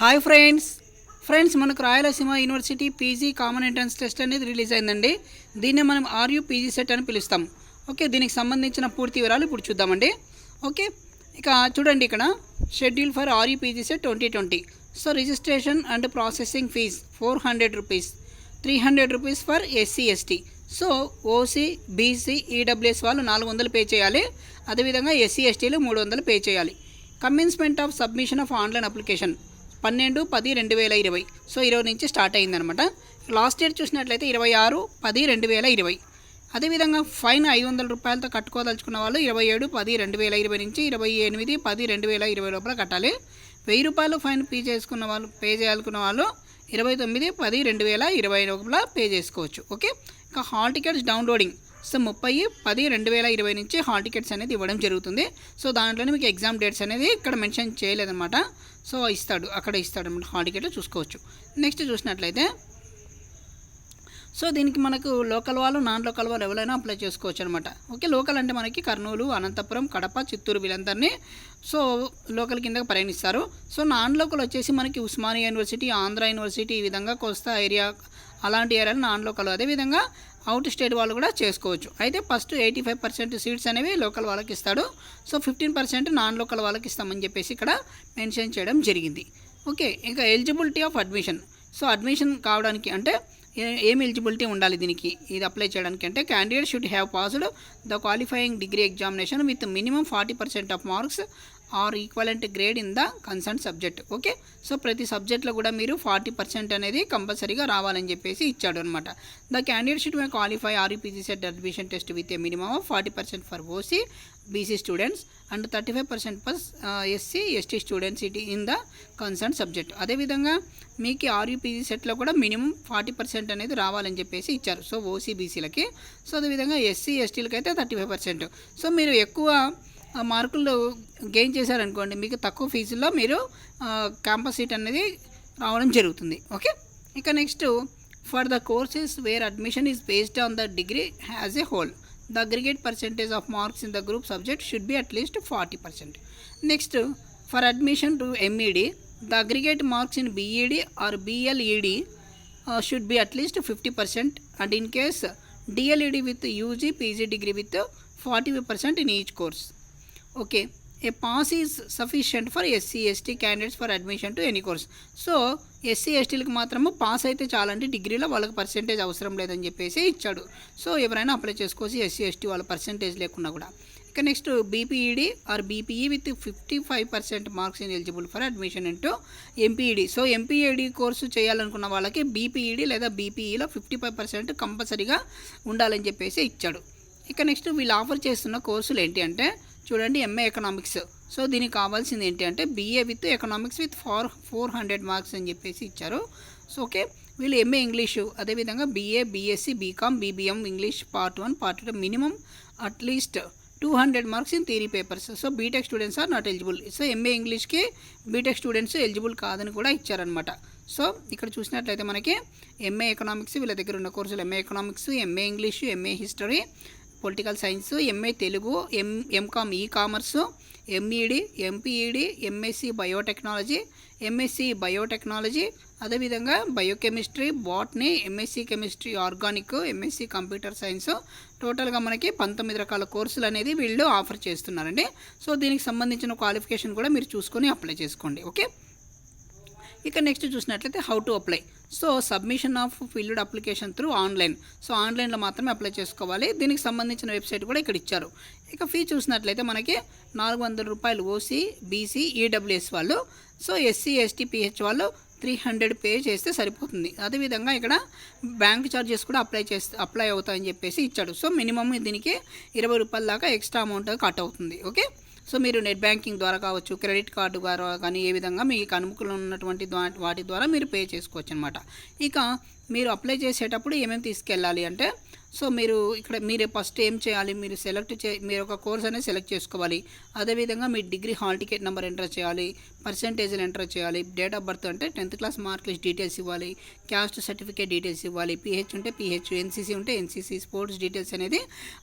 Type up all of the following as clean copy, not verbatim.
Hi friends మనకు Rayalaseema university PG common entrance test అనేది release అయిందండి. దీన్నే మనం ఆర్యూ పీజీ సెట్ అని పిలుస్తాం. ఓకే, దీనికి సంబంధించిన పూర్తి వివరాలు ఇప్పుడు చూద్దామండి. ఓకే, ఇక చూడండి, ఇక్కడ schedule for RU PG CET 2020. So registration and processing fees 400 rupees, 300 rupees for SC ST. So OC BC EWS వాళ్ళు 400 పే చేయాలి. అదేవిధంగా ఎస్సీ ఎస్టీలు 300 పే చేయాలి. Commencement of submission of online application 12/10/2020. So 20 నుంచి స్టార్ట్ అయిందనమాట. లాస్ట్ డేట్ చూసినట్లయితే 26/10/2020. అదేవిధంగా fine 500 రూపాయలతో కట్టుకోదలుచుకున్న వాళ్ళు 27/10/2020 నుంచి 28/10/2020 లోపల కట్టాలి. 1000 రూపాయలు ఫైన్ పే చేయాలనుకున్న వాళ్ళు 29/10/2020 లోపల పే చేసుకోవచ్చు. ఓకే, ఇంకా హాల్ టికెట్స్ డౌన్లోడింగ్ సో 30/10/2020 నుంచి హాల్ టికెట్స్ అనేది ఇవ్వడం జరుగుతుంది. సో దాంట్లోనే మీకు ఎగ్జామ్ డేట్స్ అనేది ఇక్కడ మెన్షన్ చేయలేదన్నమాట. సో అక్కడ ఇస్తాడు అనమాట, హాల్ టికెట్ చూసుకోవచ్చు. నెక్స్ట్ చూసినట్లయితే సో దీనికి మనకు లోకల్ వాళ్ళు నాన్ లోకల్ వాళ్ళు ఎవరైనా అప్లై చేసుకోవచ్చు అనమాట. ఓకే, లోకల్ అంటే మనకి కర్నూలు, అనంతపురం, కడప, చిత్తూరు వీళ్ళందరినీ సో లోకల్ కిందకి పరిగణిస్తారు. సో నాన్ లోకల్ వచ్చేసి మనకి ఉస్మానియా యూనివర్సిటీ, ఆంధ్ర యూనివర్సిటీ, ఈ విధంగా కోస్తా ఏరియా అలాంటి ఏరియాలు నాన్ లోకల్. అదేవిధంగా అవుట్ స్టేట్ వాళ్ళు కూడా చేసుకోవచ్చు. అయితే ఫస్ట్ 85% సీట్స్ అనేవి లోకల్ వాళ్ళకి ఇస్తాడు. సో 15% నాన్ లోకల్ వాళ్ళకి ఇస్తామని చెప్పేసి ఇక్కడ మెన్షన్ చేయడం జరిగింది. ఓకే, ఇంకా eligibility of admission. So admission కావడానికి అంటే ఏం ఎలిజిబిలిటీ ఉండాలి దీనికి, ఇది అప్లై చేయడానికి అంటే candidate should have passed the qualifying degree examination with minimum 40% of marks are equivalent grade in the concern subject. Okay, so ప్రతి సబ్జెక్ట్లో కూడా మీరు 40% అనేది కంపల్సరీగా రావాలని చెప్పేసి ఇచ్చాడు అనమాట. The candidate should may qualify RUPG CET admission test with a minimum of 40% for OC BC students and 35% for SC ST students in the concern subject. అదేవిధంగా మీకు ఆర్యూపీజీ సెట్లో కూడా మినిమం 40% అనేది రావాలని చెప్పేసి ఇచ్చారు. సో ఓసీ బీసీలకి. సో అదేవిధంగా ఎస్సీ ఎస్టీలకి అయితే 35%. సో మీరు ఎక్కువ మార్కులు గెయిన్ చేశారనుకోండి, మీకు తక్కువ ఫీజుల్లో మీరు క్యాంపస్ సీట్ అనేది రావడం జరుగుతుంది. ఓకే, ఇక next for the courses where admission is based on the degree as a whole the aggregate percentage of marks in the group subject should be at least 40%. Next for admission to MEd the aggregate marks in BEd or BLEd should be at least 50%, and in case DLED with UG PG degree with 45% in each course. Okay, a pass is sufficient for SC ST candidates for admission to any course. So SC ఎస్టీలకు మాత్రము pass అయితే చాలంటే డిగ్రీలో వాళ్ళకి percentage అవసరం లేదని చెప్పేసి ఇచ్చాడు. So ఎవరైనా అప్లై చేసుకోవచ్చు, ఎస్సీ ఎస్టీ వాళ్ళ పర్సెంటేజ్ లేకుండా కూడా. ఇక next BPEd or BPE with 55% marks in eligible for admission into MPEd. So MPEd course చేయాలనుకున్న వాళ్ళకి బీపీఈడి లేదా బీపీఈలో 55% కంపల్సరీగా ఉండాలని చెప్పేసి ఇచ్చాడు. ఇక నెక్స్ట్ వీళ్ళు ఆఫర్ చేస్తున్న కోర్సులు ఏంటి అంటే చూడండి, ఎంఏ ఎకనామిక్స్. సో దీనికి కావాల్సింది ఏంటి అంటే BA with economics with 400 marks అని చెప్పేసి ఇచ్చారు. సో ఓకే, వీళ్ళు ఎంఏ ఇంగ్లీషు, అదేవిధంగా BA, BSc, BCom, BBM English part 1 part 2 minimum at least 200 marks in theory papers. So BTech students are not eligible. So MA ఇంగ్లీష్కి బీటెక్ స్టూడెంట్స్ ఎలిజిబుల్ కాదని కూడా ఇచ్చారనమాట. So ఇక్కడ చూసినట్లయితే మనకి ఎంఏ ఎకనామిక్స్ వీళ్ళ దగ్గర ఉన్న కోర్సులు MA economics, MA English, MA history, political science, MA Telugu, MCom e commerce, MEd, MPEd, MSc biotechnology, MSc biotechnology, అదేవిధంగా biochemistry, botany, MSc chemistry organic, MSc computer science. టోటల్గా మనకి 19 రకాల కోర్సులు అనేది వీళ్ళు ఆఫర్ చేస్తున్నారండి. సో దీనికి సంబంధించిన క్వాలిఫికేషన్ కూడా మీరు చూసుకొని అప్లై చేసుకోండి. ఓకే, ఇక నెక్స్ట్ చూసినట్లయితే how to apply. So submission of field application through online. So ఆన్లైన్లో మాత్రమే అప్లై చేసుకోవాలి. దీనికి సంబంధించిన వెబ్సైట్ కూడా ఇక్కడ ఇచ్చారు. ఇక ఫీ చూసినట్లయితే మనకి 400 రూపాయలు ఓసీ బీసీ ఈడబ్ల్యూఎస్ వాళ్ళు. సో ఎస్సీ ఎస్టీ పిహెచ్ వాళ్ళు 300 పే చేస్తే సరిపోతుంది. అదేవిధంగా ఇక్కడ బ్యాంక్ ఛార్జెస్ కూడా అప్లై అవుతాయని చెప్పేసి ఇచ్చాడు. సో మినిమం దీనికి 20 రూపాయల దాకా ఎక్స్ట్రా అమౌంట్ కట్ అవుతుంది. ఓకే, సో మీరు నెట్ బ్యాంకింగ్ ద్వారా కావచ్చు, క్రెడిట్ కార్డు ద్వారా కానీ ఏ విధంగా మీకు అనుకూలం ఉన్నటువంటి వాటి ద్వారా మీరు పే చేసుకోవచ్చు అనమాట. ఇక మీరు అప్లై చేసేటప్పుడు ఏమేమి తీసుకెళ్ళాలి అంటే సో మీరు ఫస్ట్ ఏం చేయాలి, మీరు ఒక కోర్స్ అనేది సెలెక్ట్ చేసుకోవాలి. అదేవిధంగా మీ degree hall ticket number enter చేయాలి. పర్సెంటేజ్లు ఎంటర్ చేయాలి, డేట్ ఆఫ్ బర్త్ అంటే 10th class mark list details ఇవ్వాలి, క్యాస్ట్ సర్టిఫికేట్ డీటెయిల్స్ ఇవ్వాలి, పిహెచ్ ఉంటే పిహెచ్, ఎన్సీసీ ఉంటే ఎన్సీసీ, స్పోర్ట్స్ డీటెయిల్స్ అనేది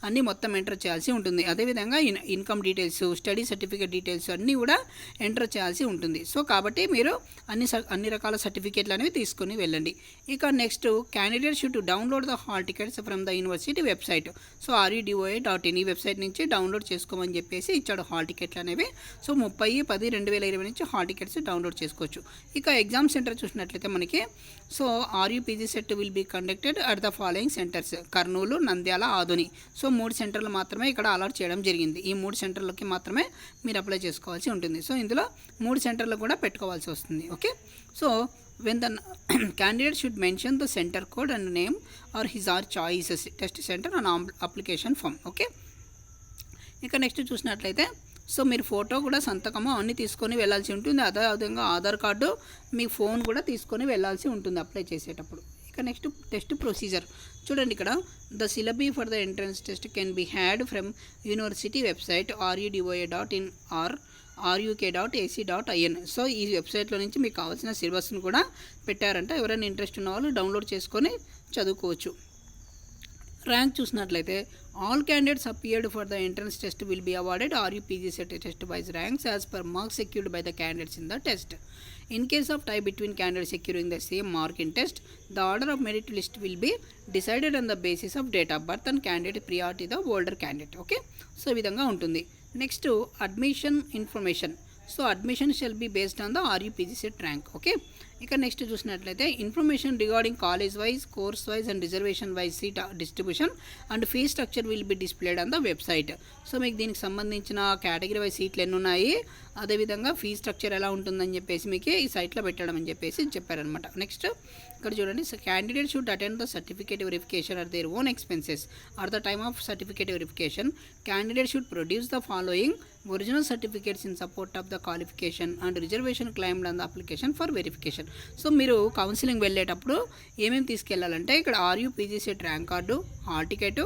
అన్నీ మొత్తం ఎంటర్ చేయాల్సి ఉంటుంది. అదేవిధంగా income details, study certificate details అన్నీ కూడా ఎంటర్ చేయాల్సి ఉంటుంది. సో కాబట్టి మీరు అన్ని రకాల సర్టిఫికేట్లు అనేవి తీసుకొని వెళ్ళండి. ఇక next candidate should download the hall tickets from the university website. So RUDOA.in ఈ వెబ్సైట్ నుంచి డౌన్లోడ్ చేసుకోమని చెప్పేసి ఇచ్చాడు హాల్ టికెట్లు అనేవి. సో 30/10/2020 నుంచి హాల్ టికెట్స్ డౌన్లోడ్ చేసుకోవచ్చు. ఇక ఎగ్జామ్ సెంటర్ చూసినట్లయితే మనకి so RUPG set will be conducted at the following centres: Kurnool, Nandyal, Adoni. So 3 సెంటర్లు మాత్రమే ఇక్కడ అలాట్ చేయడం జరిగింది. ఈ 3 సెంటర్లకి మాత్రమే మీరు అప్లై చేసుకోవాల్సి ఉంటుంది. సో ఇందులో 3 సెంటర్లు కూడా పెట్టుకోవాల్సి వస్తుంది. Okay, so when the candidate should mention the center code and name or his or choices test center on application form. Okay, ఇక నెక్స్ట్ చూసినట్లయితే సో మీరు ఫోటో కూడా సంతకము అన్నీ తీసుకొని వెళ్ళాల్సి ఉంటుంది. అదేవిధంగా ఆధార్ కార్డు, మీ ఫోన్ కూడా తీసుకొని వెళ్ళాల్సి ఉంటుంది అప్లై చేసేటప్పుడు. ఇక నెక్స్ట్ టెస్ట్ ప్రొసీజర్ చూడండి. ఇక్కడ the syllabi for the entrance test can be had from university website RUDOA.in or RUK.AC.in. So ఈ వెబ్సైట్లో నుంచి మీకు కావాల్సిన సిలబస్ను కూడా పెట్టారంట. ఎవరైనా ఇంట్రెస్ట్ ఉన్న వాళ్ళు డౌన్లోడ్ చేసుకొని చదువుకోవచ్చు. ర్యాంక్ చూసినట్లయితే all candidates appeared for the entrance test will be awarded RUPG set test wise ranks as per marks secured by the candidates in the test. In case of tie between candidates securing the same mark in test, the order of merit list will be decided on the basis of date of birth and candidate priority the older candidate. Okay, so ఈ విధంగా ఉంటుంది. Next admission information. So admission shall be based on the RUPG set rank. Okay, ఇక next చూసినట్లయితే information regarding college wise, course wise and reservation wise seat distribution and fee structure will be displayed on the website. So మీకు దీనికి సంబంధించిన category wise సీట్లు ఎన్ని ఉన్నాయి, అదేవిధంగా fee structure ఎలా ఉంటుందని చెప్పేసి మీకు ఈ సైట్లో పెట్టడం అని చెప్పేసి చెప్పారనమాట. నెక్స్ట్ ఇక్కడ చూడండి, candidate should attend the certificate verification at their own expenses or the time of certificate verification. Candidate should produce the following original certificates in support of the qualification and reservation claimed on the application for verification. So మీరు counselling వెళ్ళేటప్పుడు ఏమేమి తీసుకెళ్లాలంటే ఇక్కడ RUPG set rank card, hall ticket,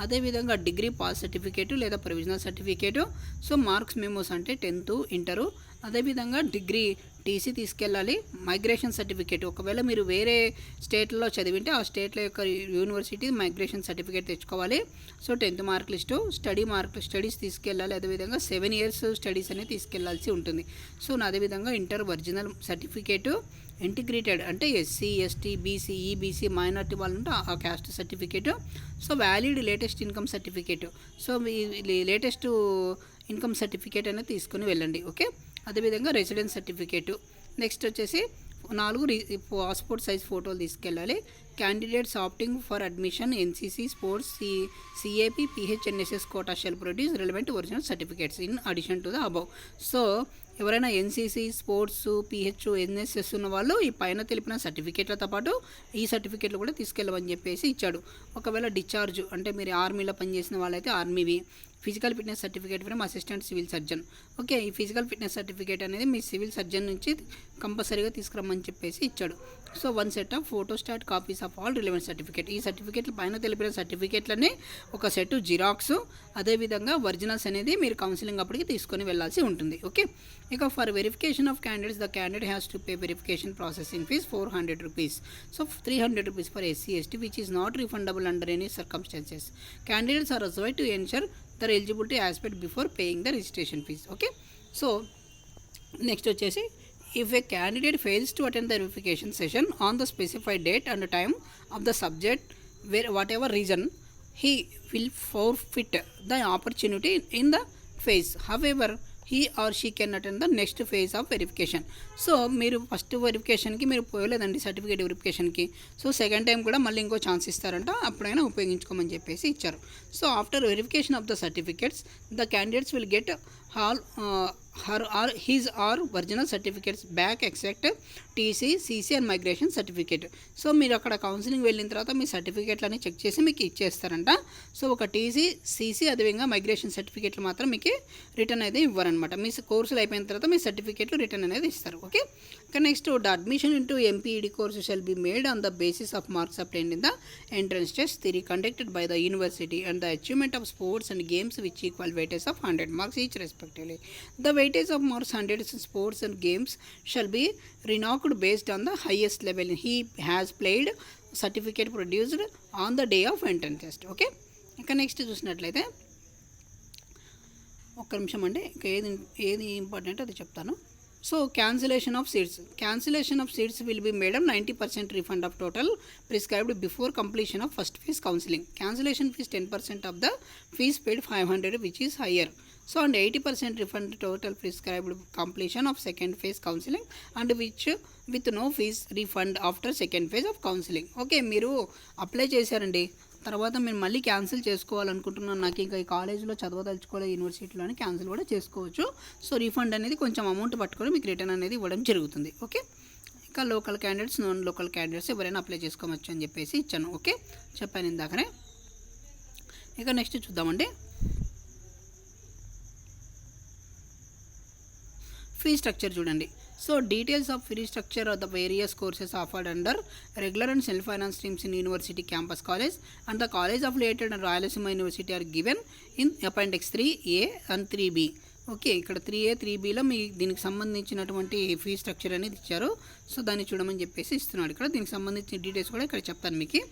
అదేవిధంగా degree pass certificate లేదా provisional certificate, so marks memos అంటే 10th, inter, అదేవిధంగా degree TC తీసుకెళ్ళాలి, మైగ్రేషన్ సర్టిఫికేట్. ఒకవేళ మీరు వేరే స్టేట్లో చదివింటే ఆ స్టేట్ల యొక్క యూనివర్సిటీ మైగ్రేషన్ సర్టిఫికేట్ తెచ్చుకోవాలి. So 10th mark list, studies తీసుకెళ్ళాలి. అదేవిధంగా 7 years స్టడీస్ అనేది తీసుకెళ్లాల్సి ఉంటుంది. సో అదేవిధంగా ఇంటర్ ఒరిజినల్ సర్టిఫికేటు, ఇంటిగ్రేటెడ్ అంటే SC, ST, BC, EBC minority వాళ్ళు ఉంటే ఆ caste certificate. So valid latest income certificate. So latest income certificate అనేది తీసుకొని వెళ్ళండి. ఓకే, అదేవిధంగా రెసిడెన్స్ సర్టిఫికేటు. నెక్స్ట్ వచ్చేసి 4 పాస్పోర్ట్ సైజ్ ఫోటోలు తీసుకెళ్ళాలి. Candidates opting for admission NCC, sports, CAP, PH, NSS quota shall produce relevant original certificates in addition to the above. So ఎవరైనా NCC, sports, PH, NSS ఉన్న వాళ్ళు ఈ పైన తెలిపిన సర్టిఫికేట్లతో పాటు ఈ సర్టిఫికేట్లు కూడా తీసుకెళ్ళమని చెప్పేసి ఇచ్చాడు. ఒకవేళ డిశ్చార్జ్ అంటే మీరు ఆర్మీలో పనిచేసిన వాళ్ళైతే ఆర్మీవి, physical fitness certificate from assistant civil surgeon. Okay, ఈ ఫిజికల్ ఫిట్నెస్ సర్టిఫికేట్ అనేది మీ సివిల్ సర్జన్ నుంచి కంపల్సరీగా తీసుకురమ్మని చెప్పేసి ఇచ్చాడు. So 1 set of photostat copies of all relevant certificate. ఈ సర్టిఫికేట్లు పైన తెలిపిన సర్టిఫికేట్లని ఒక సెట్ జిరాక్స్, అదేవిధంగా ఒరిజినల్స్ అనేది మీరు కౌన్సిలింగ్ అప్పటికి తీసుకొని వెళ్ళాల్సి ఉంటుంది. ఓకే, ఇక for verification of candidates the candidate has to pay verification processing fees 400 rupees. So 300 rupees for SC, ST which is not refundable under any circumstances. Candidates are required to ensure their eligibility aspect before paying the registration fees. Okay, so next వచ్చేసి if a candidate fails to attend the verification session on the specified date and time of the subject, where whatever reason, he will forfeit the opportunity in the phase. However, he or she can attend the next phase of verification. So మీరు first వెరిఫికేషన్కి మీరు పోయలేదండి certificate వెరిఫికేషన్కి, so second time కూడా మళ్ళీ ఇంకో chance ఇస్తారంట, అప్పుడైనా ఉపయోగించుకోమని చెప్పేసి ఇచ్చారు. So after verification of the certificates the candidates will get all his or original certificates back except TC, CC and migration certificate. So మీరు అక్కడ కౌన్సిలింగ్ వెళ్ళిన తర్వాత మీ సర్టిఫికేట్లని చెక్ చేసి మీకు ఇచ్చేస్తారంట. సో ఒక టీసీ, CC అదేవిధంగా మైగ్రేషన్ సర్టిఫికేట్లు మాత్రం మీకు రిటర్న్ అయితే ఇవ్వరనమాట. మీ కోర్సులు అయిపోయిన తర్వాత మీ సర్టిఫికేట్లు రిటర్న్ అనేది ఇస్తారు. Okay, next the admission into MPEd course shall be made on the basis of marks obtained in the entrance test theory conducted by the university and the achievement of sports and games which equal weightage of 100 marks each respectively. The weightage of marks 100 in sports and games shall be renowned based on the highest level he has played, certificate produced on the day of entrance test. Okay, ఇంకా next చూసినట్లయితే ఒక్క నిమిషం అండి, ఇంకా ఏది important అది చెప్తాను. So cancellation of seats will be made 90% refund of total prescribed before completion of first phase counselling. Cancellation fees 10% of the fees paid 500 which is higher. So and 80% refund total prescribed completion of second phase counselling and with no fees refund after second phase of counselling. Okay, మీరు apply చేశారండి, తర్వాత మీరు మళ్ళీ cancel చేసుకోవాలనుకుంటున్నాను, నాకు ఇంకా ఈ కాలేజీలో చదవదలుచుకోవాలి యూనివర్సిటీలోని క్యాన్సిల్ కూడా చేసుకోవచ్చు. సో రీఫండ్ అనేది కొంచెం అమౌంట్ పట్టుకొని మీకు రిటర్న్ అనేది ఇవ్వడం జరుగుతుంది. ఓకే, ఇంకా local candidates non local candidates ఎవరైనా అప్లై చేసుకోవచ్చు అని చెప్పేసి ఇచ్చాను. ఓకే, చెప్పాను ఇందాకనే. ఇక నెక్స్ట్ చూద్దామండి, ఫీ స్ట్రక్చర్ చూడండి. So details of fee structure of the various courses offered under regular and self finance streams in university campus college and the college affiliated and Rayalaseema university are given in appendix 3A and 3B. Okay, ఇక్కడ 3A 3Bలో మీ దీనికి సంబంధించినటువంటి fee structure అనేది ఇచ్చారు. So దాన్ని చూడమని చెప్పేసి ఇస్తున్నాడు. ఇక్కడ దీనికి సంబంధించిన డీటెయిల్స్ కూడా ఇక్కడ చెప్తాను మీకు.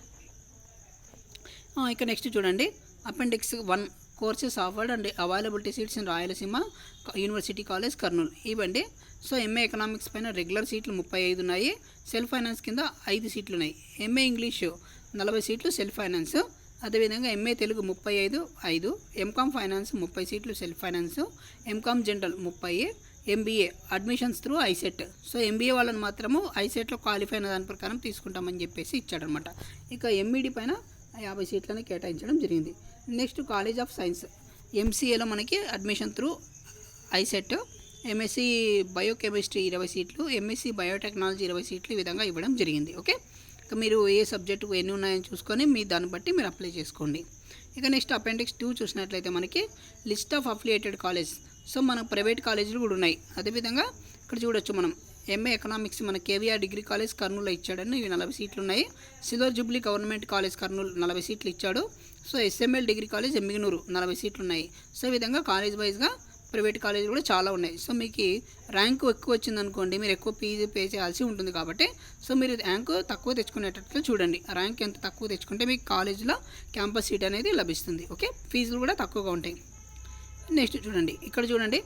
ఇక నెక్స్ట్ చూడండి, appendix 1 courses offered and availability seats in Rayalaseema university college Kurnool ఇవ్వండి. సో ఎంఏ ఎకనామిక్స్ పైన రెగ్యులర్ సీట్లు 35 ఉన్నాయి, సెల్ఫ్ ఫైనాన్స్ కింద 5 సీట్లు ఉన్నాయి. ఎంఏ ఇంగ్లీషు 40 సీట్లు సెల్ఫ్ ఫైనాన్స్, అదేవిధంగా ఎంఏ తెలుగు 35, ఎంకామ్ ఫైనాన్స్ 30 సీట్లు self finance, MCom general 30, MBA admissions through ICET. So MBA వాళ్ళని మాత్రము ఐసెట్లో క్వాలిఫై అయిన దాని ప్రకారం తీసుకుంటామని చెప్పేసి ఇచ్చాడనమాట. ఇక ఎంఈడి పైన 50 సీట్లని కేటాయించడం జరిగింది. నెక్స్ట్ కాలేజ్ ఆఫ్ సైన్స్ ఎంసీఏలో మనకి admission through ICET, MSc biochemistry 20 సీట్లు, ఎంఎస్సి బయోటెక్నాలజీ 20 సీట్లు ఈ విధంగా ఇవ్వడం జరిగింది. ఓకే, ఇక మీరు ఏ సబ్జెక్టు ఎన్ని ఉన్నాయని చూసుకొని మీ దాన్ని బట్టి మీరు అప్లై చేసుకోండి. ఇక నెక్స్ట్ అపెండిక్స్ 2 చూసినట్లయితే మనకి list of affiliated college. So మన ప్రైవేట్ కాలేజీలు కూడా ఉన్నాయి. అదేవిధంగా ఇక్కడ చూడొచ్చు మనం ఎంఏ ఎకనామిక్స్ మన కేవీఆర్ డిగ్రీ కాలేజ్ కర్నూలులో ఇచ్చాడని, ఇవి 40 సీట్లు ఉన్నాయి. Silver jubilee government college Kurnool 40 సీట్లు ఇచ్చాడు. So SML degree college Emmiganur 40 సీట్లు ఉన్నాయి. సో ఈ విధంగా కాలేజ్ వైజ్గా ప్రైవేట్ కాలేజీలు కూడా చాలా ఉన్నాయి. సో మీకు ర్యాంకు ఎక్కువ వచ్చిందనుకోండి, మీరు ఎక్కువ ఫీజు పే చేయాల్సి ఉంటుంది. కాబట్టి సో మీరు ర్యాంకు తక్కువ తెచ్చుకునేటట్లు చూడండి. ర్యాంక్ ఎంత తక్కువ తెచ్చుకుంటే మీకు కాలేజీలో క్యాంపస్ సీట్ అనేది లభిస్తుంది. ఓకే, ఫీజులు కూడా తక్కువగా ఉంటాయి. నెక్స్ట్ చూడండి, ఇక్కడ చూడండి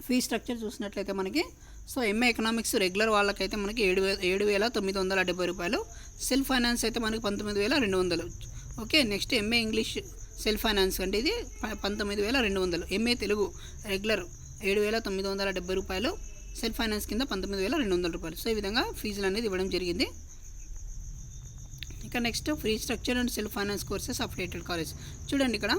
ఫీ స్ట్రక్చర్ చూసినట్లయితే మనకి సో ఎంఏ ఎకనామిక్స్ రెగ్యులర్ వాళ్ళకైతే మనకి 7,970 రూపాయలు, సెల్ఫ్ ఫైనాన్స్ అయితే మనకి 19,200. Okay, next MA English self finance అంటే ఇది 19,200. ఎంఏ తెలుగు రెగ్యులర్ 7,970 రూపాయలు, సెల్ఫ్ ఫైనాన్స్ కింద 19,200 రూపాయలు. సో ఈ విధంగా ఫీజులు అనేది ఇవ్వడం జరిగింది. ఇక next free structure and self finance courses affiliated college చూడండి. ఇక్కడ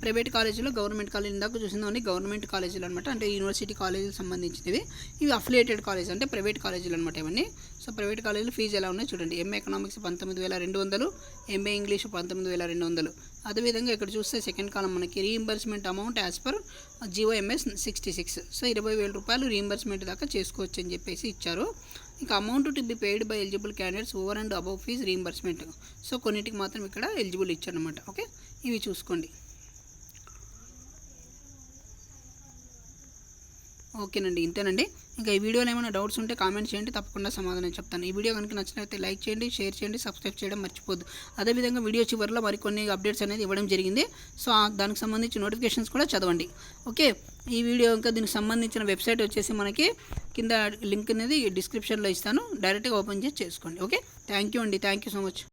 ప్రైవేట్ కాలేజీలో గవర్నమెంట్ కాలేజ్ ఇందాక చూసిందని గవర్నమెంట్ కాలేజీలు అనమాట, అంటే యూనివర్సిటీ కాలేజీలకు సంబంధించినవి. ఇవి అఫిలియేటెడ్ కాలేజ్ అంటే ప్రైవేట్ కాలేజీలు అనమాట ఇవన్నీ. సో ప్రైవేట్ కాలేజీలో ఫీజు ఎలా ఉన్నాయి చూడండి. MA economics 19,200, MA English 19,200. అదేవిధంగా ఇక్కడ చూస్తే సెకండ్ కాలం మనకి reimbursement amount as per GOMS 66. So 20,000 రూపాయలు రీయింబర్స్మెంట్ దాకా చేసుకోవచ్చు అని చెప్పేసి ఇచ్చారు. ఇంకా amount to be paid by eligible candidates over and above fee reimbursement. So కొన్నిటికి మాత్రం ఇక్కడ ఎలిజిబుల్ ఇచ్చారనమాట. ఓకే, ఇవి చూసుకోండి. ఓకేనండి, ఇంతేనండి. ఇంకా ఈ వీడియోలో ఏమైనా డౌట్స్ ఉంటే కామెంట్ చేయండి, తప్పకుండా సమాధానం చెప్తాను. ఈ వీడియో కనుక నచ్చినట్లయితే లైక్ చేయండి, షేర్ చేయండి, సబ్స్క్రైబ్ చేయడం మర్చిపోద్దు. అదేవిధంగా వీడియో చివరిలో మరికొన్ని అప్డేట్స్ అనేది ఇవ్వడం జరిగింది. సో దానికి సంబంధించి నోటిఫికేషన్స్ కూడా చదవండి. ఓకే, ఈ వీడియో ఇంకా దీనికి సంబంధించిన వెబ్సైట్ వచ్చేసి మనకి కింద లింక్ అనేది డిస్క్రిప్షన్లో ఇస్తాను, డైరెక్ట్గా ఓపెన్ చేసి చేసుకోండి. ఓకే, థ్యాంక్ యూ అండి, థ్యాంక్ యూ సో మచ్.